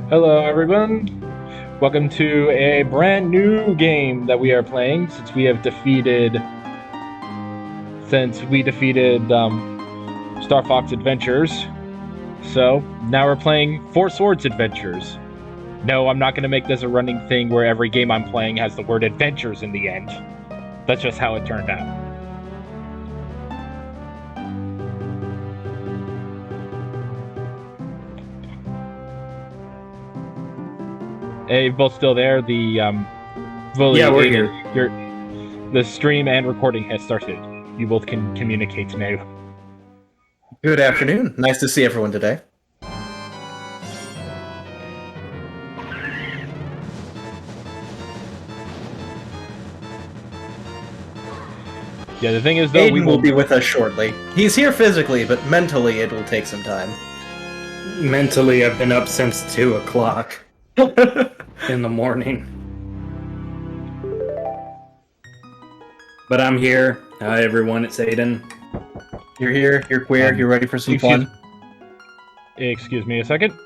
Hello, everyone. Welcome to a brand new game that we are playing since we defeated Star Fox Adventures. So now we're playing Four Swords Adventures. No, I'm not going to make this a running thing where every game I'm playing has the word adventures in the end. That's just how it turned out. Hey, you both still there? Vuly, Yeah, we're Aiden, the stream and recording has started. You both can communicate now. Good afternoon. Nice to see everyone today. Yeah, the thing is, though, Aiden will be with us shortly. He's here physically, but mentally it will take some time. Mentally, I've been up since 2 o'clock in the morning. But I'm here. Hi, everyone. It's Aiden. You're here, you're queer, you're ready for some fun. Excuse me a second.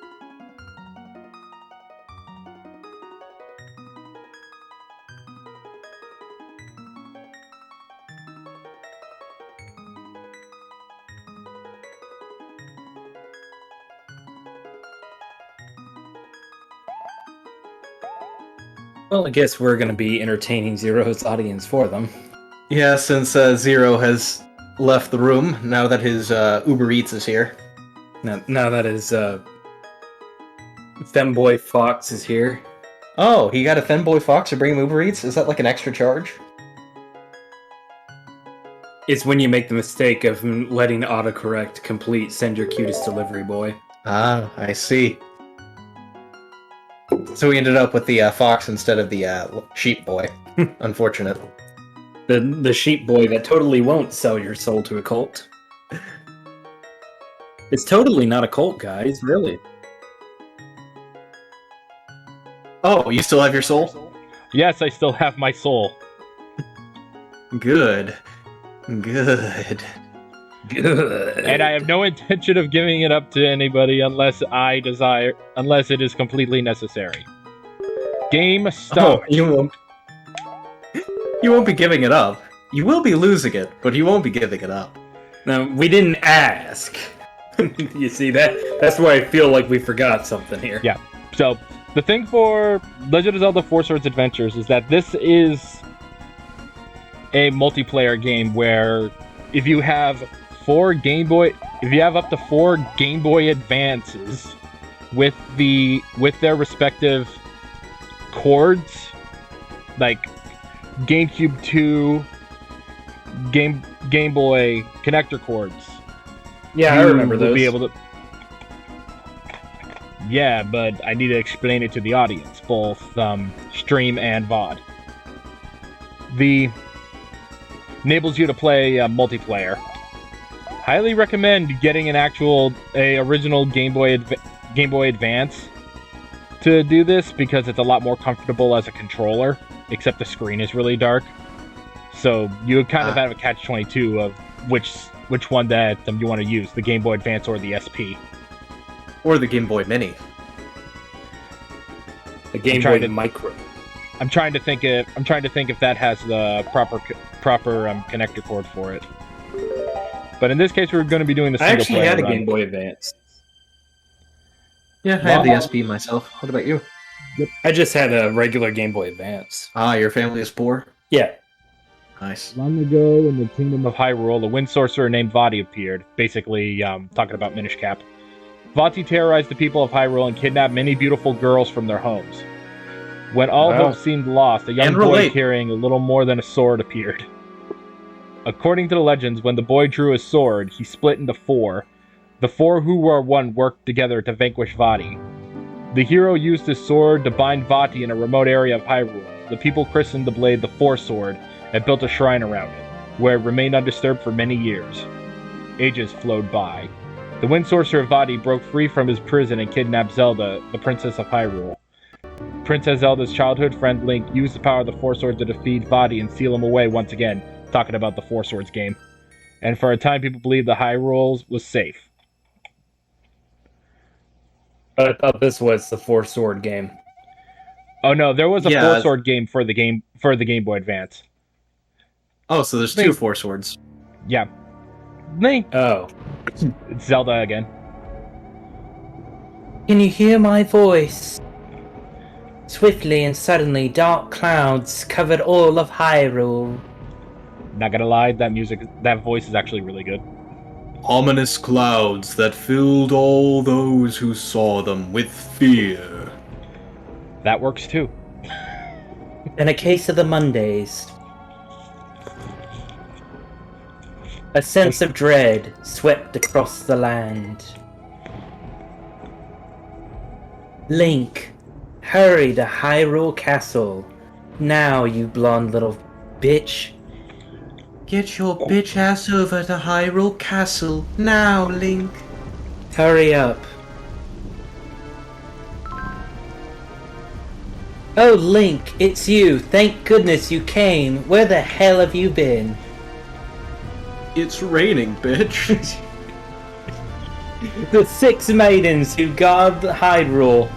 Well, I guess we're going to be entertaining Zero's audience for them. Yeah, since Zero has left the room, now that his Uber Eats is here. Now that his femboy Fox is here. Oh, he got a Femboy Fox to bring him Uber Eats? Is that like an extra charge? It's when you make the mistake of letting autocorrect complete send your cutest delivery boy. Ah, I see. So we ended up with the Fox instead of the Sheep Boy. Unfortunate. The sheep boy that totally won't sell your soul to a cult. It's totally not a cult, guys, really. Oh, you still have your soul? Yes, I still have my soul. Good. Good. Good. And I have no intention of giving it up to anybody unless it is completely necessary. Game stop. Oh, you won't be giving it up. You will be losing it, but you won't be giving it up. No, we didn't ask. You see that's why I feel like we forgot something here. Yeah. So the thing for Legend of Zelda Four Swords Adventures is that this is a multiplayer game where if you have up to 4 Game Boy Advances with their respective cords, like GameCube 2, Game Boy connector cords. Yeah, I remember those. Be able to. Yeah, but I need to explain it to the audience, both stream and VOD. Enables you to play multiplayer. Highly recommend getting an original Game Boy Advance to do this because it's a lot more comfortable as a controller, except the screen is really dark. So you would kind of have a catch-22 of which one that you want to use, the Game Boy Advance or the SP. Or the Game Boy Mini. The Game Boy Micro. I'm trying to think if that has the proper connector cord for it. But in this case, we're going to be doing the single player. I actually had a run. Game Boy Advance. Yeah, I have the SP myself. What about you? Yep. I just had a regular Game Boy Advance. Ah, your family is poor? Yeah. Nice. Long ago, in the Kingdom of Hyrule, a wind sorcerer named Vuly appeared, basically talking about Minish Cap. Vuly terrorized the people of Hyrule and kidnapped many beautiful girls from their homes. When all hope seemed lost, a young boy carrying a little more than a sword appeared. According to the legends, when the boy drew his sword, he split into 4. The 4 who were one worked together to vanquish Vuly. The hero used his sword to bind Vuly in a remote area of Hyrule. The people christened the blade the Four Sword and built a shrine around it, where it remained undisturbed for many years. Ages flowed by. The wind sorcerer Vuly broke free from his prison and kidnapped Zelda, the princess of Hyrule. Princess Zelda's childhood friend Link used the power of the Four Swords to defeat Vuly and seal him away once again, talking about the Four Swords game. And for a time, people believed the Hyrule was safe. I thought this was the Four Sword game. Oh no, there was a Yeah. Four Sword game for the Game Boy Advance. Oh, so there's two Four Swords. Yeah. Link. Oh. It's Zelda again. Can you hear my voice? Swiftly and suddenly, dark clouds covered all of Hyrule. Not gonna lie, that voice is actually really good. Ominous clouds that filled all those who saw them with fear. That works too. In a case of the Mondays. A sense of dread swept across the land. Link, hurry to Hyrule Castle. Now, you blonde little bitch. Get your bitch ass over to Hyrule Castle now, Link. Hurry up. Oh, Link, it's you. Thank goodness you came. Where the hell have you been? It's raining, bitch. The 6 maidens who guard Hyrule.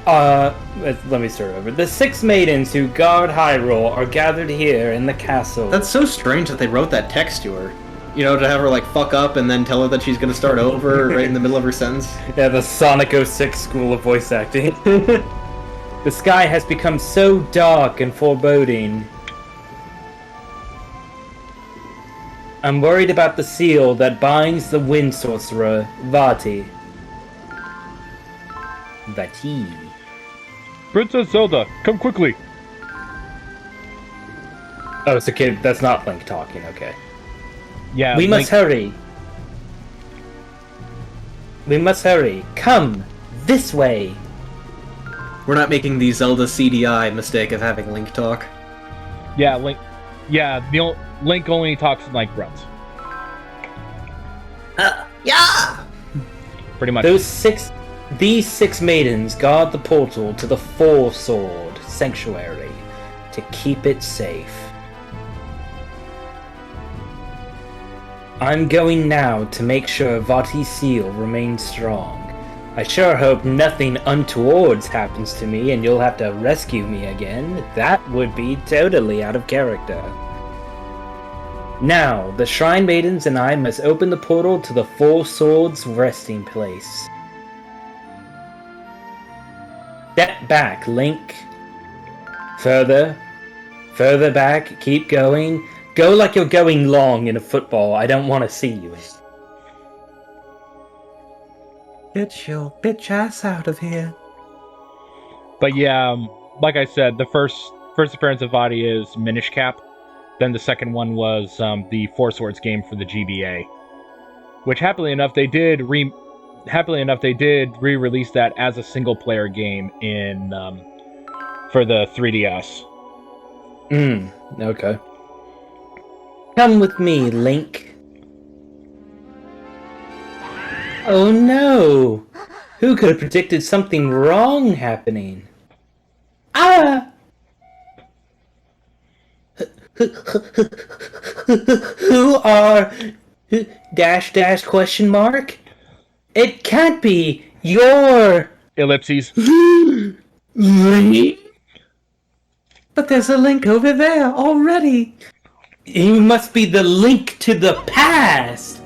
Let me start over. The 6 maidens who guard Hyrule are gathered here in the castle. That's so strange that they wrote that text to her. You know, to have her, like, fuck up and then tell her that she's gonna start over right in the middle of her sentence. Yeah, the Sonic 06 School of Voice Acting. The sky has become so dark and foreboding. I'm worried about the seal that binds the wind sorcerer, Vati. Vati. Princess Zelda, come quickly. Oh, it's a kid. That's not Link talking. Okay. Yeah, We Link- must hurry. We must hurry. Come! This way! We're not making the Zelda CDI mistake of having Link talk. Yeah, Link. Yeah, Link only talks in like grunts. Yeah! Pretty much. These six maidens guard the portal to the Four Sword Sanctuary to keep it safe. I'm going now to make sure Vati's seal remains strong. I sure hope nothing untoward happens to me and you'll have to rescue me again. That would be totally out of character. Now, the Shrine Maidens and I must open the portal to the Four Swords resting place. Step back, Link. Further. Further back. Keep going. Go like you're going long in a football. I don't want to see you. Get your bitch ass out of here. But yeah, like I said, the first appearance of Vati is Minish Cap. Then the second one was the Four Swords game for the GBA, which happily enough they did re-release that as a single-player game in for the 3DS. Okay. Come with me, Link. Oh no! Who could have predicted something wrong happening? Ah! Who are... dash question mark? It can't be your... Ellipses. Link? But there's a Link over there already. You must be the Link to the past!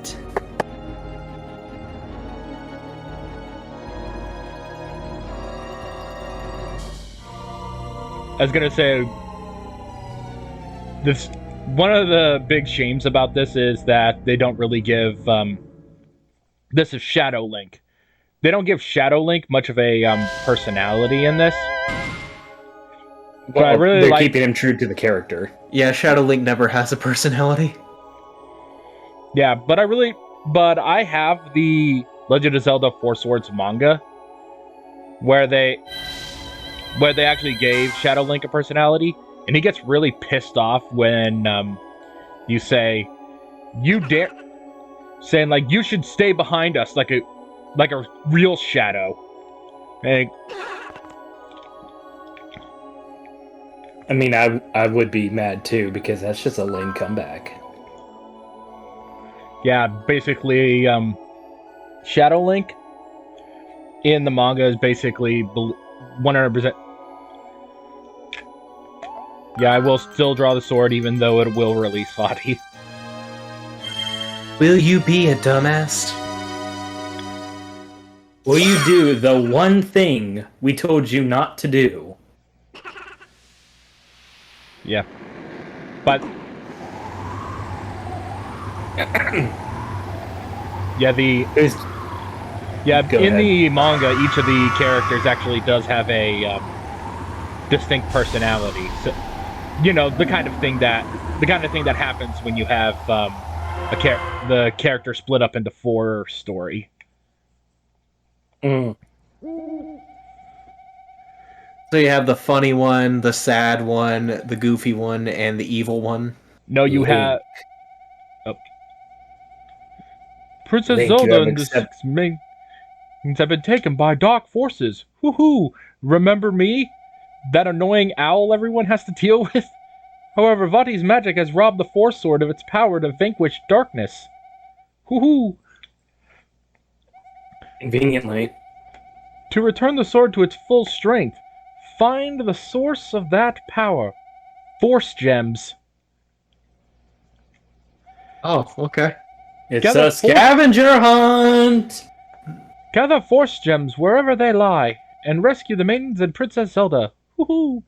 I was gonna say, this one of the big shames about this is that they don't really give this is Shadow Link. They don't give Shadow Link much of a personality in this. But I really they're like keeping him true to the character. Yeah, Shadow Link never has a personality. Yeah, but I have the Legend of Zelda Four Swords manga where they actually gave Shadow Link a personality, and he gets really pissed off when you say, "You dare," saying like, "You should stay behind us," like a real shadow. And I mean, I would be mad too because that's just a lame comeback. yeah, basically, Shadow Link in the manga is basically 100%. Yeah, I will still draw the sword, even though it will release Vati. Will you be a dumbass? Will you do the one thing we told you not to do? Yeah. But... yeah, Go in ahead. the manga, each of the characters actually does have a distinct personality. So, you know, the kind of thing that happens when you have the character split up into 4 story. Mm. So you have the funny one, the sad one, the goofy one, and the evil one. No, you Link. have Princess Link, you Zelda have and the 6 main have been taken by dark forces. Woohoo! Remember me? That annoying owl everyone has to deal with? However, Vati's magic has robbed the Force Sword of its power to vanquish darkness. Woohoo! Conveniently. To return the sword to its full strength, find the source of that power. Force gems. Oh, okay. It's Gather a scavenger hunt! Gather Force gems wherever they lie, and rescue the maidens and Princess Zelda. Woohoo!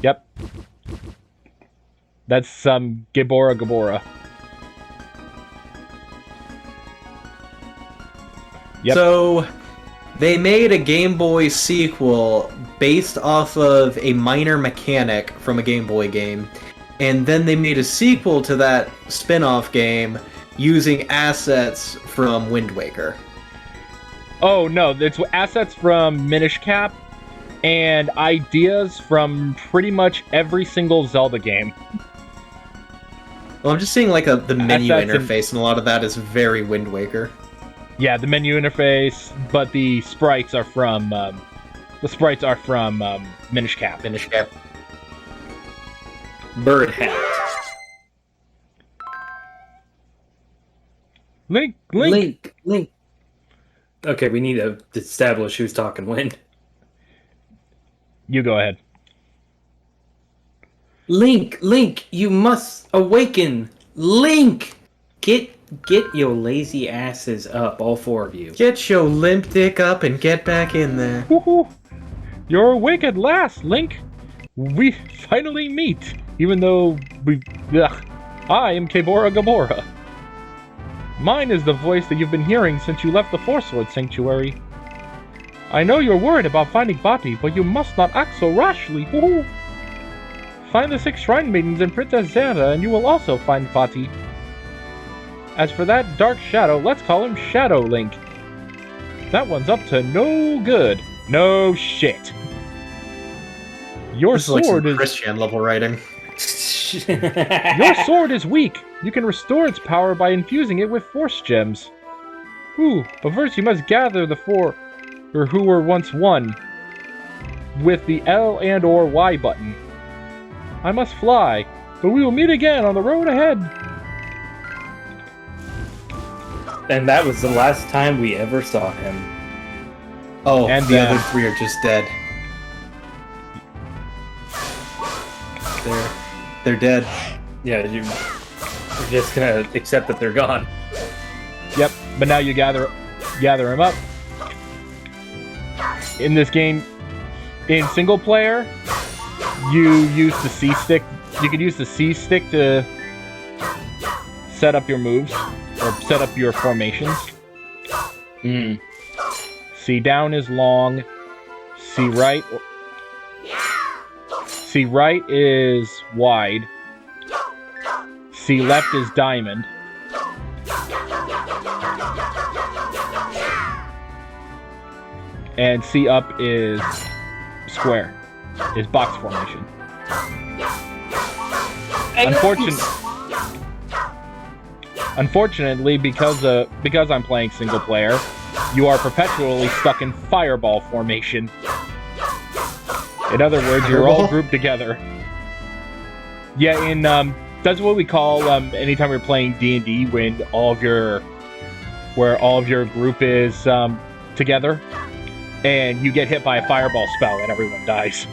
Yep. That's Gibora Gabora. Yep. So, they made a Game Boy sequel based off of a minor mechanic from a Game Boy game, and then they made a sequel to that spin-off game using assets from Wind Waker. Oh no, it's assets from Minish Cap and ideas from pretty much every single Zelda game. Well, I'm just seeing like the menu Assets interface, and a lot of that is very Wind Waker. Yeah, the menu interface, but the sprites are from Minish Cap. Minish Cap. Bird hat. Link. Okay, we need to establish who's talking when. You go ahead. Link, you must awaken. Link, get your lazy asses up, all 4 of you. Get your limp dick up and get back in there. Woohoo! You're awake at last, Link. We finally meet, even though I am Kebora Gabora. Mine is the voice that you've been hearing since you left the Force Sword Sanctuary. I know you're worried about finding Vati, but you must not act so rashly. Woohoo! Find the 6 Shrine Maidens and Princess Zelda, and you will also find Vati. As for that Dark Shadow, let's call him Shadow Link. That one's up to no good. No shit. Your This is like sword some is Christian level writing. Your sword is weak. You can restore its power by infusing it with Force gems. Ooh, but first you must gather the 4 who were once one with the L and or Y button. I must fly, but we will meet again on the road ahead. And that was the last time we ever saw him. Oh, And the then- other 3 are just dead. They're dead. Yeah, you're just gonna accept that they're gone. Yep, but now you gather them up. In this game, in single player, you use the C stick. You can use the C stick to set up your moves or set up your formations. Hmm. C down is long. C right is wide. C left is diamond. And C up is square. Is box formation. Unfortunately, because I'm playing single player, you are perpetually stuck in fireball formation. In other words, you're all grouped together. Yeah, that's what we call anytime we're playing D&D when all of your group is together, and you get hit by a fireball spell and everyone dies.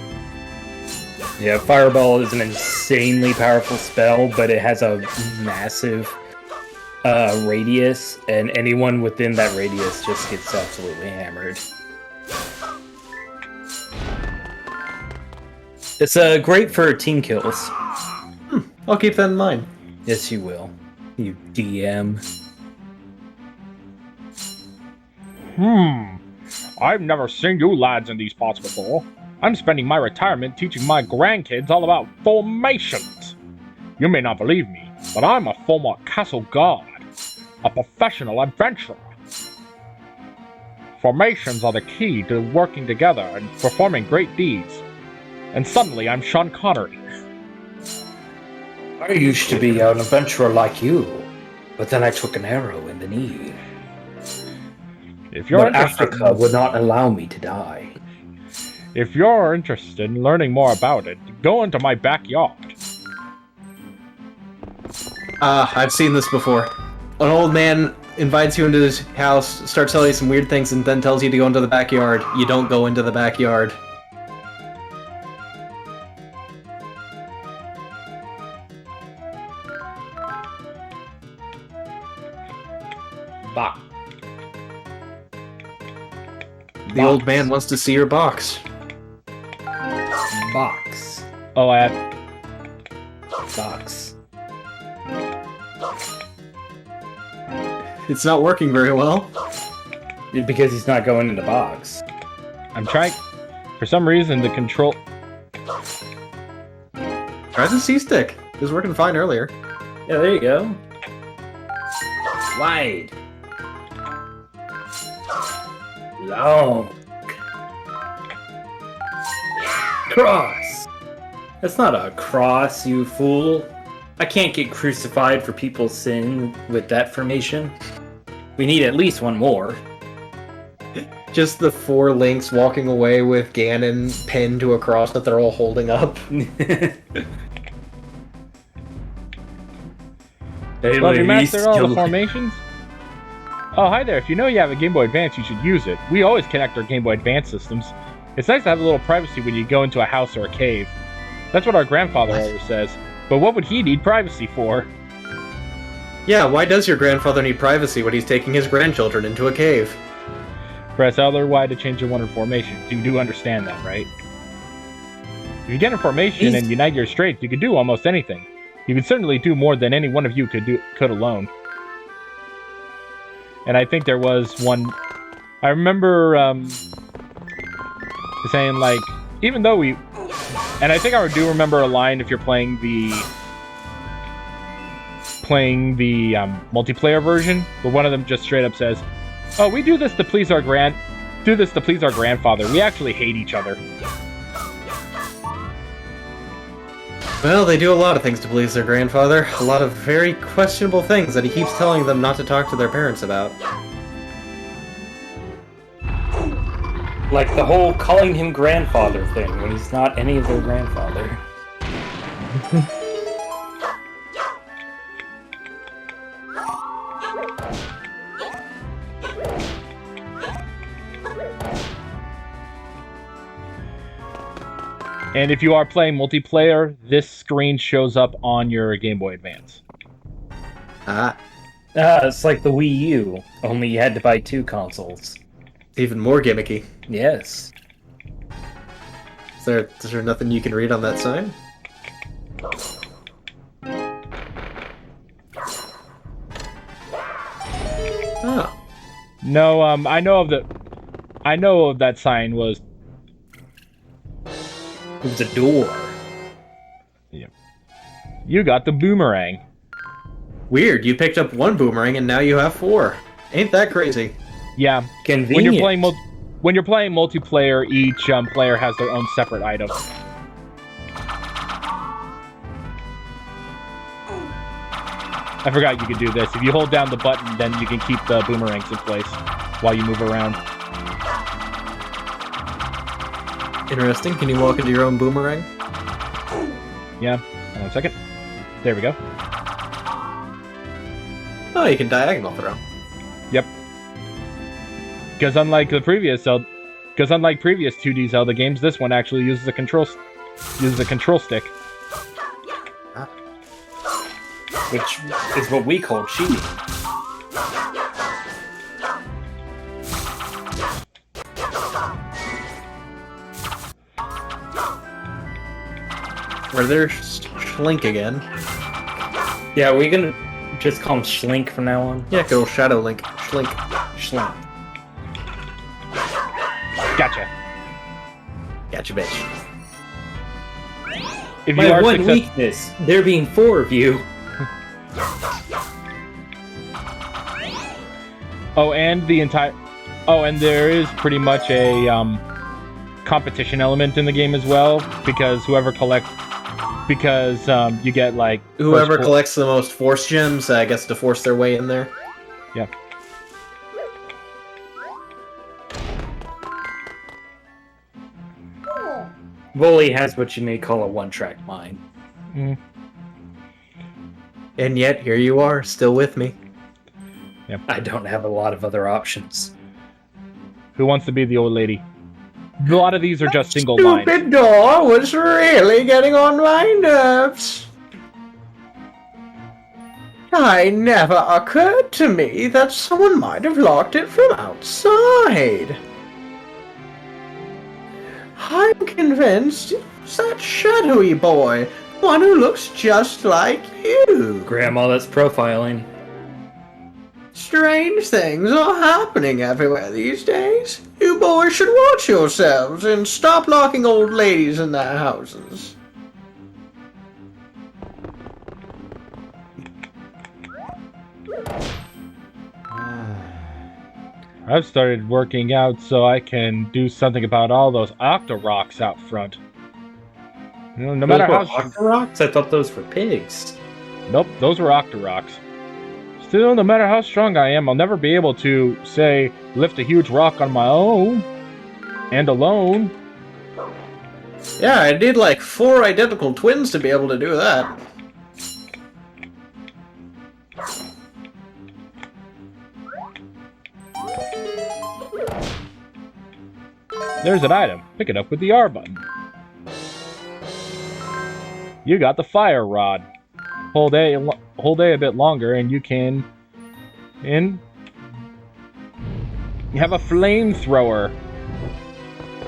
Yeah, Fireball is an insanely powerful spell, but it has a massive radius, and anyone within that radius just gets absolutely hammered. It's great for team kills. I'll keep that in mind. Yes, you will. You DM. I've never seen you lads in these parts before. I'm spending my retirement teaching my grandkids all about formations. You may not believe me, but I'm a former castle guard, a professional adventurer. Formations are the key to working together and performing great deeds. And suddenly I'm Sean Connery. I used to be an adventurer like you, but then I took an arrow in the knee. If you're But interested, Africa would not allow me to die. if you're interested in learning more about it, go into my backyard. I've seen this before. An old man invites you into his house, starts telling you some weird things, and then tells you to go into the backyard. You don't go into the backyard. Bah. The old man wants to see your box. Box. Oh, I have... Box. It's not working very well. Because he's not going in the box. I'm trying... For some reason, the control... Try the C-stick. It was working fine earlier. Yeah, there you go. Wide. Long. Cross. That's not a cross, you fool. I can't get crucified for people's sin with that formation. We need at least one more. Just the 4 links walking away with Ganon pinned to a cross that they're all holding up. Well, have you mastered all the formations? Oh, hi there. If you know you have a Game Boy Advance, you should use it. We always connect our Game Boy Advance systems. It's nice to have a little privacy when you go into a house or a cave. That's what our grandfather always says. But what would he need privacy for? Yeah, why does your grandfather need privacy when he's taking his grandchildren into a cave? Press L or Y to change your wondered formation. You do understand that, right? If you get a formation and unite your strength, you can do almost anything. You can certainly do more than any one of you could alone. And I think there was one... I remember saying, like, even though we... And I think I do remember a line if you're playing the multiplayer version, but one of them just straight up says, "Oh, we do this to please our grandfather. We actually hate each other." Well, they do a lot of things to please their grandfather. A lot of very questionable things that he keeps telling them not to talk to their parents about. Like the whole calling him grandfather thing when he's not any of their grandfather. And if you are playing multiplayer, this screen shows up on your Game Boy Advance. It's like the Wii U, only you had to buy 2 consoles. Even more gimmicky. Yes. Is there nothing you can read on that sign? Oh. No, I know of that sign was... It was a door. Yeah. You got the boomerang. Weird, you picked up 1 boomerang and now you have 4. Ain't that crazy? Yeah. Convenient. When you're playing multiplayer, each player has their own separate item. I forgot you could do this. If you hold down the button, then you can keep the boomerangs in place while you move around. Interesting. Can you walk into your own boomerang? Yeah. Hold on a second. There we go. Oh, you can diagonal throw. Yep. Because unlike previous 2D Zelda games, this one actually uses a control stick. Which is what we call cheating. Or there's Schlink again. Yeah, we're gonna just call him Schlink from now on. Yeah, good old Shadow Link. Schlink. Schlink. Gotcha. Gotcha, bitch. If you My are one weakness, there being 4 of you. and there is pretty much a competition element in the game as well, because you get like Whoever collects the most Force Gems gets to force their way in there. Yeah. Vuly has what you may call a one-track mind. Mm. And yet, here you are, still with me. Yep. I don't have a lot of other options. Who wants to be the old lady? A lot of these are just single lines. Stupid door was really getting on my nerves. It never occurred to me that someone might have locked it from outside. I'm convinced it's that shadowy boy, one who looks just like you. Grandma, that's profiling. Strange things are happening everywhere these days. You boys should watch yourselves and stop locking old ladies in their houses. I've started working out so I can do something about all those Octorocks out front. You know, no matter how... Octorocks? I thought those were pigs. Nope, those were Octorocks. Still, no matter how strong I am, I'll never be able to, say, lift a huge rock on my own. And alone. Yeah, I need like 4 identical twins to be able to do that. There's an item. Pick it up with the R button. You got the fire rod. Hold A a bit longer and you can... you have a flamethrower.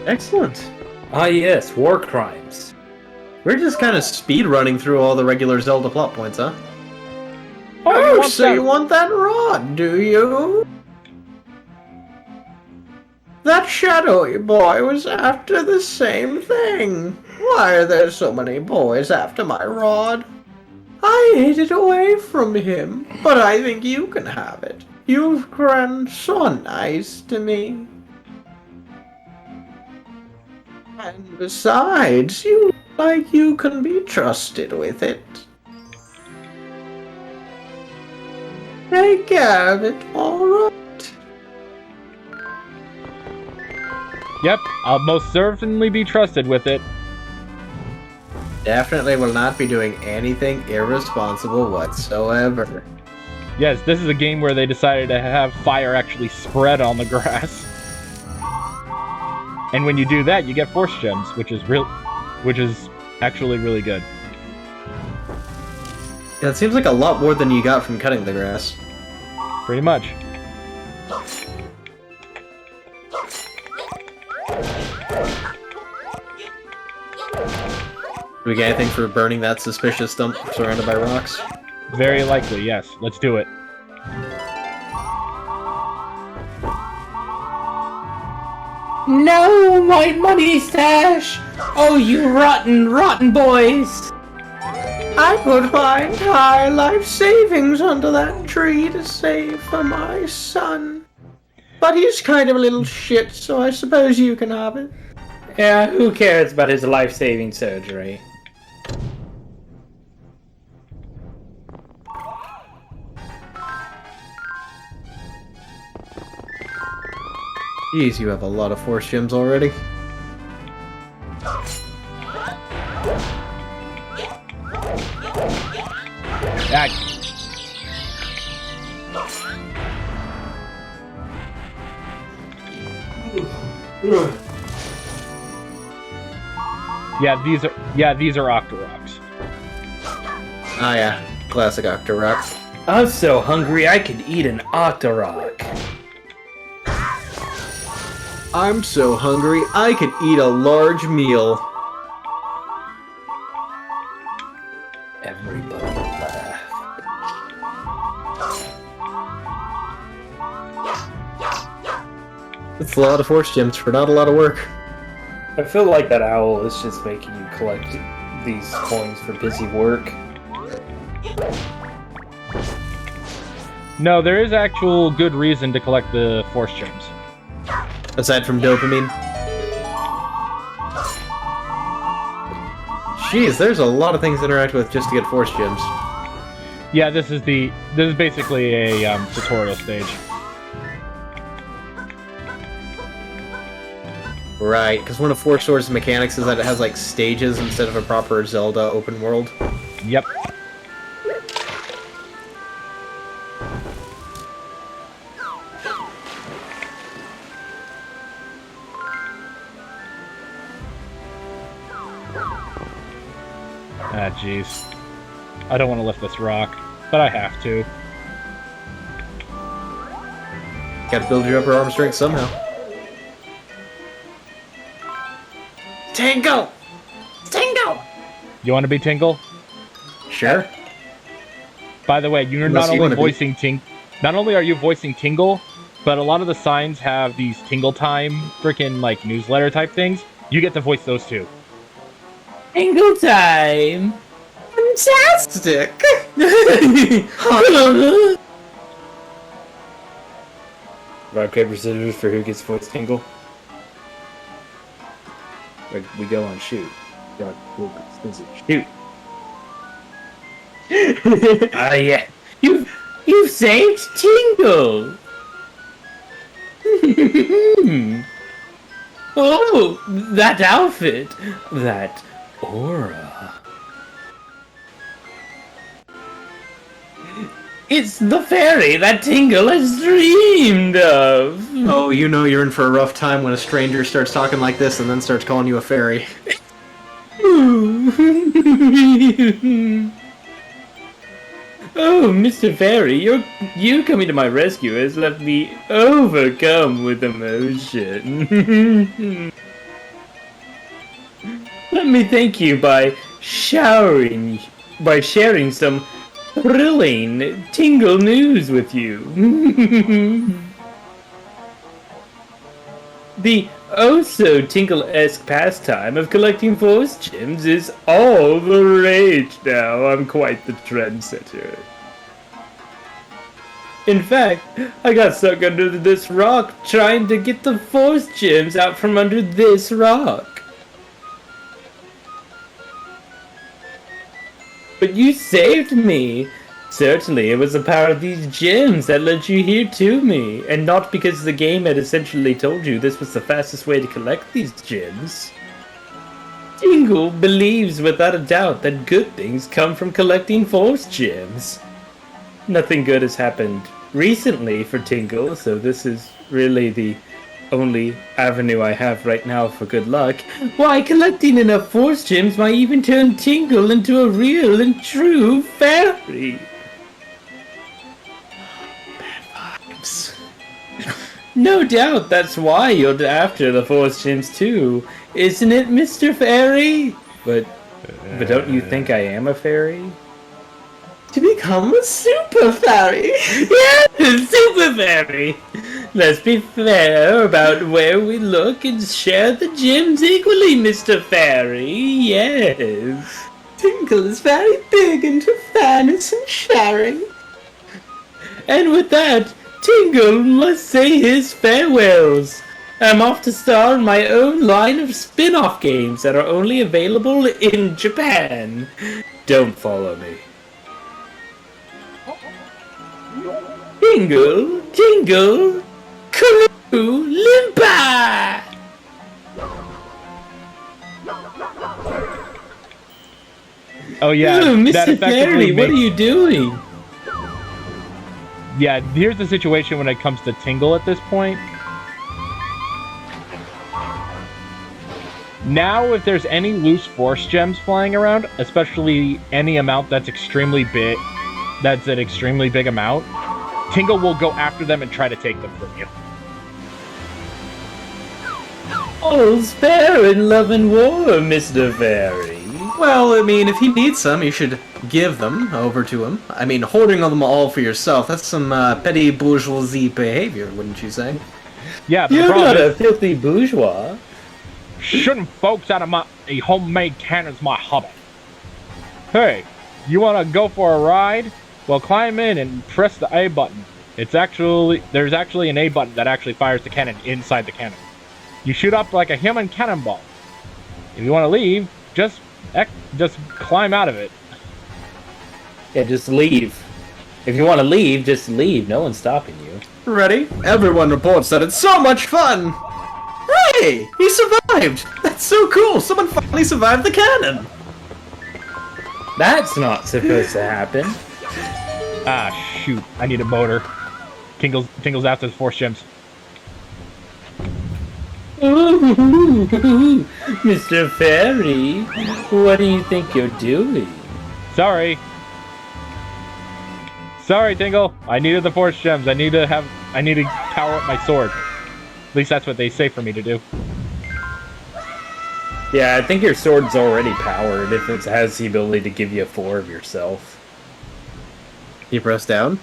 Excellent. Ah yes, war crimes. We're just kind of speed running through all the regular Zelda plot points, huh? Oh, you want that rod, do you? That shadowy boy was after the same thing. Why are there so many boys after my rod? I hid it away from him, but I think you can have it. You've grown so nice to me. And besides, you look like you can be trusted with it. Take care of it, alright? Yep, I'll most certainly be trusted with it. Definitely will not be doing anything irresponsible whatsoever. Yes, this is a game where they decided to have fire actually spread on the grass. And when you do that, you get Force Gems, which is actually really good. Yeah, it seems like a lot more than you got from cutting the grass. Pretty much. Do we get anything for burning that suspicious stump surrounded by rocks? Very likely, yes. Let's do it. No, my money stash! Oh, you rotten, rotten boys! I put my entire life savings under that tree to save for my son. But he's kind of a little shit, so I suppose you can have it. Yeah, who cares about his life-saving surgery? Jeez, you have a lot of Force Gems already. These are Octorocks. Oh yeah, classic Octorock. I'm so hungry I could eat an Octorok. I'm so hungry I could eat a large meal. Everybody laughed. It's a lot of force gems for not a lot of work. I feel like that owl is just making you collect these coins for busy work. No, there is actual good reason to collect the force gems. Aside from dopamine. Jeez, there's a lot of things to interact with just to get force gems. Yeah, this is basically a tutorial stage. Right, because one of Force Sword's mechanics is that it has like stages instead of a proper Zelda open world. Yep. Ah, jeez. I don't want to lift this rock, but I have to. Gotta build your upper arm strength somehow. Tingle! Tingle! You want to be Tingle? Sure. By the way, you're Unless not you only wanna be. voicing not only are you voicing Tingle, but a lot of the signs have these Tingle Time freaking like newsletter type things. You get to voice those too. Tingle time! Fantastic! Rock, paper, scissors for who gets voice tingle? Like, we go on shoot. Rock, paper, scissors, shoot! Yeah. You saved Tingle! Oh, that outfit! That aura. It's the fairy that Tingle has dreamed of! Oh, you know you're in for a rough time when a stranger starts talking like this and then starts calling you a fairy. Oh, Mr. Fairy, you coming to my rescue has left me overcome with emotion. Let me thank you by sharing some thrilling Tingle news with you. The oh-so-Tingle-esque pastime of collecting force gems is all the rage now. I'm quite the trendsetter. In fact, I got stuck under this rock trying to get the force gems out from under this rock. But you saved me! Certainly, it was the power of these gems that led you here to me, and not because the game had essentially told you this was the fastest way to collect these gems. Tingle believes without a doubt that good things come from collecting force gems. Nothing good has happened recently for Tingle, so this is really the only avenue I have right now for good luck. Why, collecting enough force gems might even turn Tingle into a real and true fairy. No doubt that's why you're after the force gems too, isn't it, Mr. Fairy? But don't you think I am a fairy? To become a super fairy! Yeah, super fairy! Let's be fair about where we look and share the gems equally, Mr. Fairy, yes. Tingle is very big into fairness and sharing. And with that, Tingle must say his farewells. I'm off to star in my own line of spin-off games that are only available in Japan. Don't follow me. Tingle, Tingle, Kuru Limpa! Oh yeah, Ooh, that Mr. effectively Fairy, what are makes- you doing? Yeah, here's the situation when it comes to Tingle at this point. Now, if there's any loose force gems flying around, especially any amount that's extremely big, that's an extremely big amount, Tingle will go after them and try to take them from you. All's fair in love and war, Mr. Fairy. Well, I mean, if he needs some, you should give them over to him. I mean, hoarding them all for yourself, that's some petty bourgeoisie behavior, wouldn't you say? Yeah, but You're the problem not a is, filthy bourgeois. shooting folks out of a homemade cannon's my hobby. Hey, you want to go for a ride? Well, climb in and press the A button. There's actually an A button that actually fires the cannon inside the cannon. You shoot up like a human cannonball. If you want to leave, just climb out of it. Yeah, just leave. If you want to leave, just leave. No one's stopping you. Ready? Everyone reports that it's so much fun! Hey! He survived! That's so cool! Someone finally survived the cannon! That's not supposed to happen. Ah, shoot. I need a motor. Tingle's after the force gems. Ooh, Mr. Fairy, what do you think you're doing? Sorry, Tingle. I needed the force gems. I need to power up my sword. At least that's what they say for me to do. Yeah, I think your sword's already powered if it has the ability to give you 4 of yourself. You press down.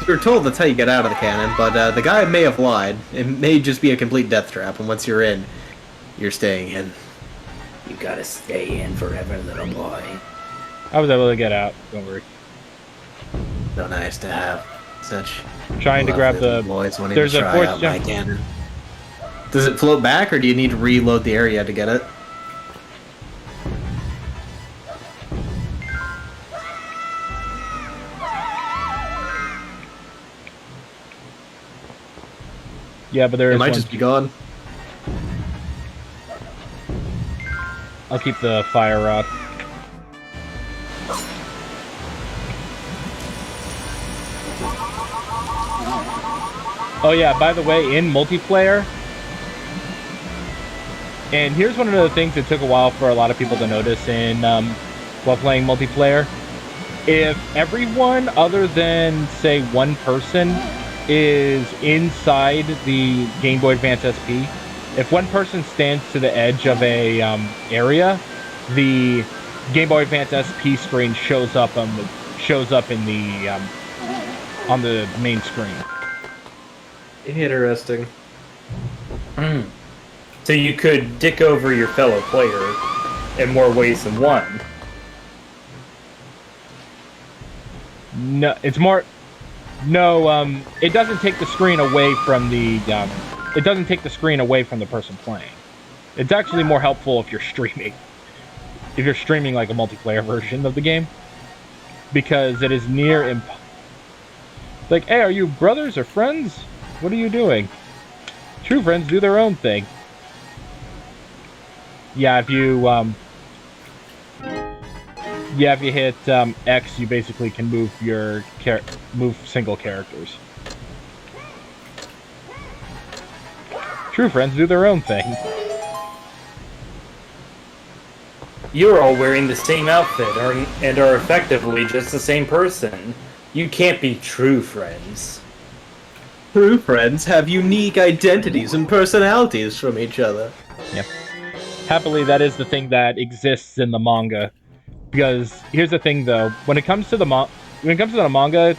You're told that's how you get out of the cannon, but the guy may have lied. It may just be a complete death trap, and once you're in, you're staying in. You gotta stay in forever, little boy. I was able to get out. Don't worry. So nice to have such. Trying to grab lovely the. boys wanting There's to a try force out my gem. cannon. Does it float back, or do you need to reload the area to get it? Yeah, but there It is might one. just be gone. I'll keep the fire rod. Oh yeah, by the way, in multiplayer, and here's one of the things that took a while for a lot of people to notice in while playing multiplayer. If everyone other than, say, one person is inside the Game Boy Advance SP, if one person stands to the edge of a area, the Game Boy Advance SP screen shows up in the on the main screen. Interesting. So you could dick over your fellow player in more ways than one. No, it's more. No, it doesn't take the screen away from the. It doesn't take the screen away from the person playing. It's actually more helpful if you're streaming. If you're streaming like a multiplayer version of the game, because it is near like, hey, are you brothers or friends? What are you doing? True friends do their own thing. Yeah, if you hit X, you basically can move your move single characters. True friends do their own thing. You're all wearing the same outfit and are effectively just the same person. You can't be true friends. True friends have unique identities and personalities from each other. Yep. Happily, that is the thing that exists in the manga. Because here's the thing, though: when it comes to the manga,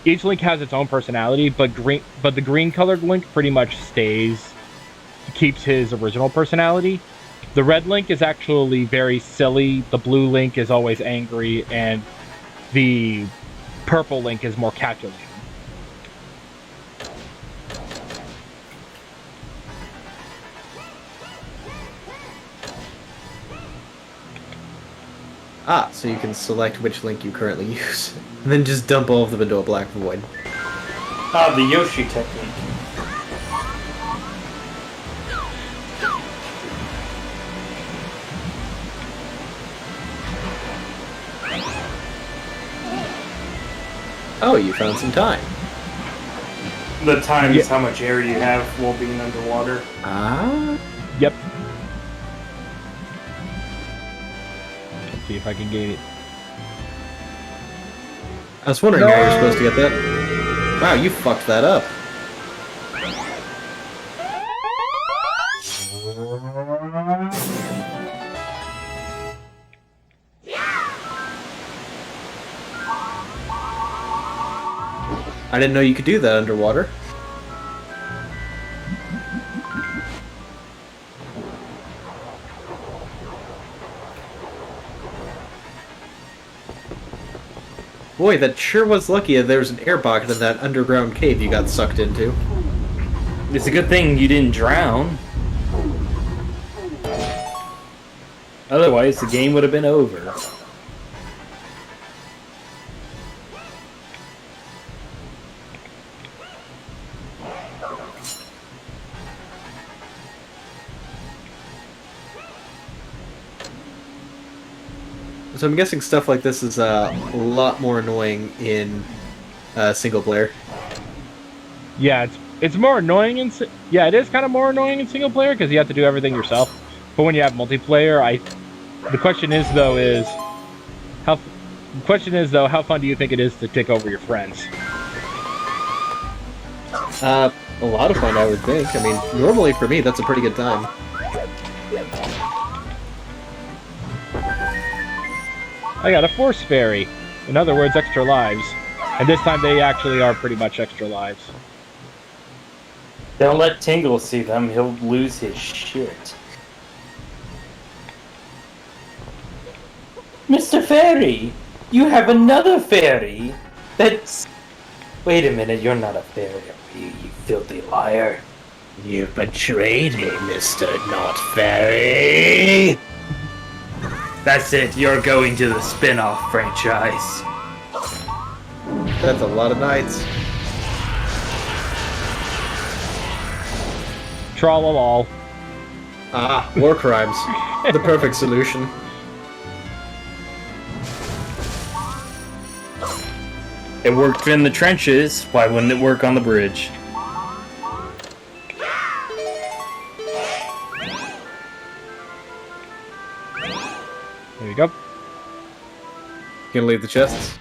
each Link has its own personality, but the green colored Link pretty much keeps his original personality. The red Link is actually very silly. The blue Link is always angry, and the purple Link is more calculating. Ah, so you can select which link you currently use, and then just dump all of them into a black void. Ah, the Yoshi technique. Oh, you found some time. The times Yeah. how much air you have while being underwater. Ah. Yep. Let's see if I can get it. I was wondering how you're supposed to get that. Wow, you fucked that up. I didn't know you could do that underwater. Boy, that sure was lucky that there was an air pocket in that underground cave you got sucked into. It's a good thing you didn't drown. Otherwise, the game would have been over. So I'm guessing stuff like this is a lot more annoying in single player. Yeah, it's more annoying in yeah, it is kind of more annoying in single player because you have to do everything yourself. But when you have multiplayer, the question is though how fun do you think it is to take over your friends? A lot of fun, I would think. I mean, normally for me, that's a pretty good time. I got a force fairy. In other words, extra lives. And this time they actually are pretty much extra lives. Don't let Tingle see them, he'll lose his shit. Mr. Fairy! You have another fairy! That's... Wait a minute, you're not a fairy, are you filthy liar? You betrayed me, Mr. Not Fairy! That's it, you're going to the spin-off franchise. That's a lot of nights. Tra-la-lol. Ah, war crimes. The perfect solution. It worked in the trenches, why wouldn't it work on the bridge? There you go. Gonna leave the chests,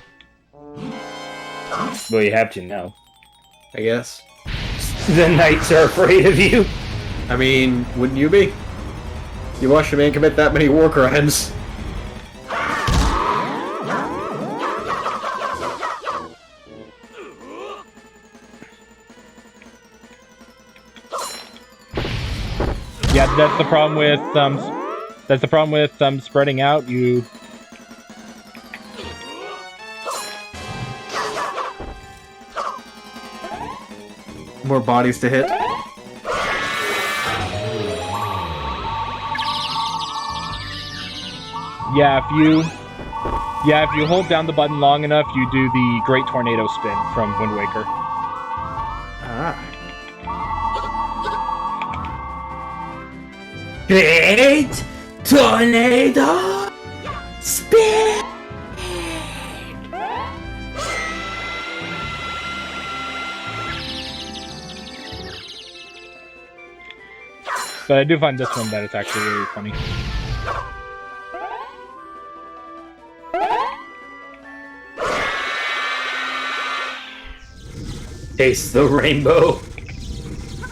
Well, you have to now. I guess. The knights are afraid of you. I mean, wouldn't you be? You watch a man commit that many war crimes. Yeah, that's the problem with spreading out. You More bodies to hit. if you hold down the button long enough, you do the Great Tornado Spin from Wind Waker. Ah. Great tornado spin. But I do find this one that it's actually really funny. Taste the rainbow.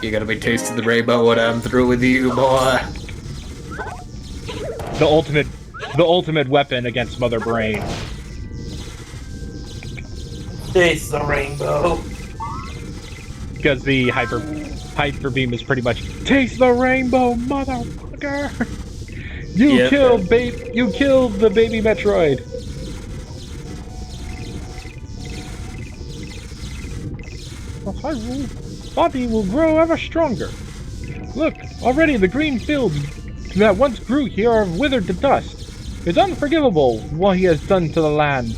You gotta be tasting the rainbow when I'm through with you, boy. The ultimate weapon against Mother Brain. Taste the rainbow. Because the hyper beam is pretty much taste the rainbow, motherfucker. You killed the baby Metroid. The Hyrule body will grow ever stronger. Look, already the green fields that once grew here are withered to dust. It's unforgivable what he has done to the land.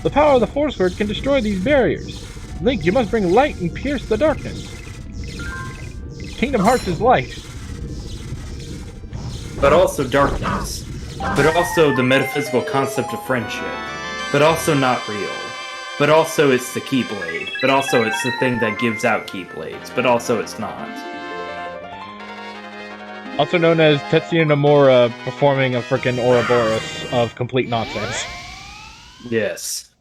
The power of the Force Word can destroy these barriers. Link, you must bring light and pierce the darkness. Kingdom Hearts is light. But also darkness. But also the metaphysical concept of friendship. But also not real. but also it's the Keyblade, but also it's the thing that gives out Keyblades, but also it's not. Also known as Tetsuya Nomura performing a frickin' Ouroboros of complete nonsense. Yes.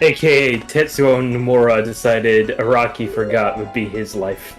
AKA Tetsuya Nomura decided Araki Forgot would be his life